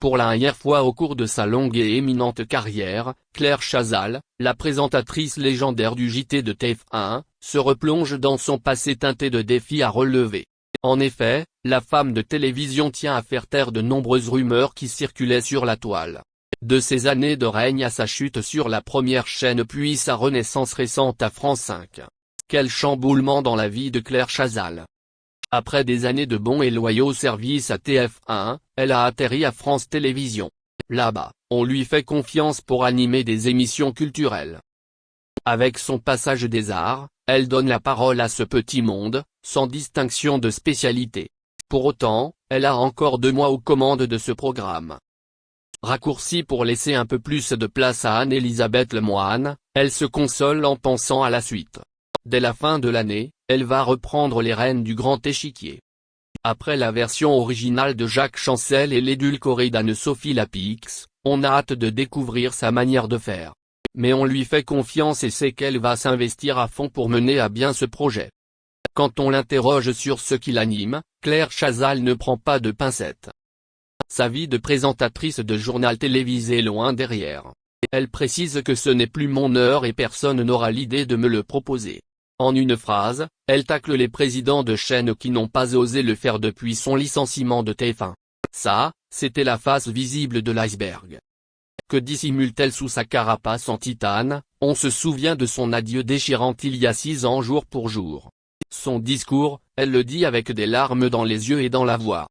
Pour la dernière fois au cours de sa longue et éminente carrière, Claire Chazal, la présentatrice légendaire du JT de TF1, se replonge dans son passé teinté de défis à relever. En effet, la femme de télévision tient à faire taire de nombreuses rumeurs qui circulaient sur la toile. De ses années de règne à sa chute sur la première chaîne puis sa renaissance récente à France 5. Quel chamboulement dans la vie de Claire Chazal. Après des années de bons et loyaux services à TF1, elle a atterri à France Télévisions. Là-bas, on lui fait confiance pour animer des émissions culturelles. Avec son passage des arts, elle donne la parole à ce petit monde, sans distinction de spécialité. Pour autant, elle a encore 2 mois aux commandes de ce programme. Raccourci pour laisser un peu plus de place à Anne-Elisabeth Lemoine, elle se console en pensant à la suite. Dès la fin de l'année, elle va reprendre les rênes du grand échiquier. Après la version originale de Jacques Chancel et l'édulcorée d'Anne-Sophie Lapix, on a hâte de découvrir sa manière de faire. Mais on lui fait confiance et sait qu'elle va s'investir à fond pour mener à bien ce projet. Quand on l'interroge sur ce qui l'anime, Claire Chazal ne prend pas de pincettes. Sa vie de présentatrice de journal télévisé est loin derrière. Elle précise que ce n'est plus mon heure et personne n'aura l'idée de me le proposer. En une phrase, elle tacle les présidents de chaînes qui n'ont pas osé le faire depuis son licenciement de TF1. Ça, c'était la face visible de l'iceberg. Que dissimule-t-elle sous sa carapace en titane? On se souvient de son adieu déchirant il y a 6 ans jour pour jour. Son discours, elle le dit avec des larmes dans les yeux et dans la voix.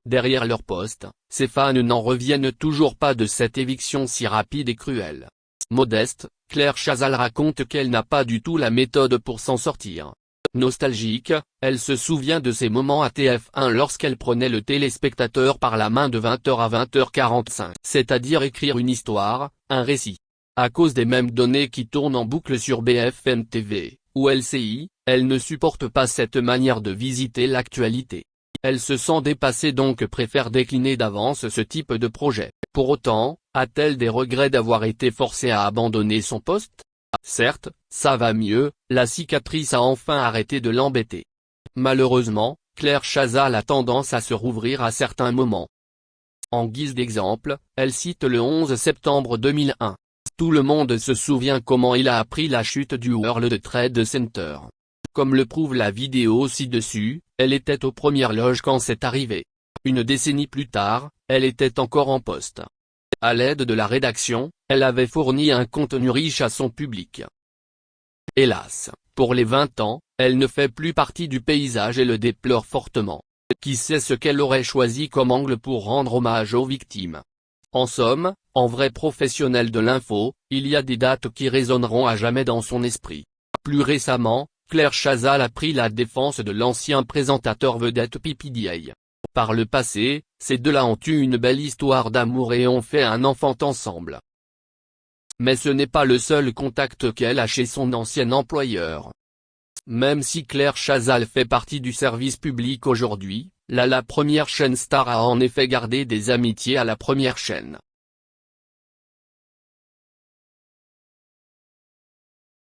Derrière leur poste, ses fans n'en reviennent toujours pas de cette éviction si rapide et cruelle. Modeste, Claire Chazal raconte qu'elle n'a pas du tout la méthode pour s'en sortir. Nostalgique, elle se souvient de ces moments à TF1 lorsqu'elle prenait le téléspectateur par la main de 20h à 20h45. C'est-à-dire écrire une histoire, un récit. À cause des mêmes données qui tournent en boucle sur BFM TV, ou LCI, elle ne supporte pas cette manière de visiter l'actualité. Elle se sent dépassée donc préfère décliner d'avance ce type de projet. Pour autant, a-t-elle des regrets d'avoir été forcée à abandonner son poste? Certes, ça va mieux, la cicatrice a enfin arrêté de l'embêter. Malheureusement, Claire Chazal a tendance à se rouvrir à certains moments. En guise d'exemple, elle cite le 11 septembre 2001. Tout le monde se souvient comment il a appris la chute du World Trade Center. Comme le prouve la vidéo ci-dessus, elle était aux premières loges quand c'est arrivé. Une décennie plus tard, elle était encore en poste. À l'aide de la rédaction, elle avait fourni un contenu riche à son public. Hélas, pour les 20 ans, elle ne fait plus partie du paysage et le déplore fortement. Qui sait ce qu'elle aurait choisi comme angle pour rendre hommage aux victimes? En somme, en vrai professionnel de l'info, il y a des dates qui résonneront à jamais dans son esprit. Plus récemment, Claire Chazal a pris la défense de l'ancien présentateur vedette PPDA. Par le passé, ces deux-là ont eu une belle histoire d'amour et ont fait un enfant ensemble. Mais ce n'est pas le seul contact qu'elle a chez son ancien employeur. Même si Claire Chazal fait partie du service public aujourd'hui, la première chaîne Star a en effet gardé des amitiés à la première chaîne.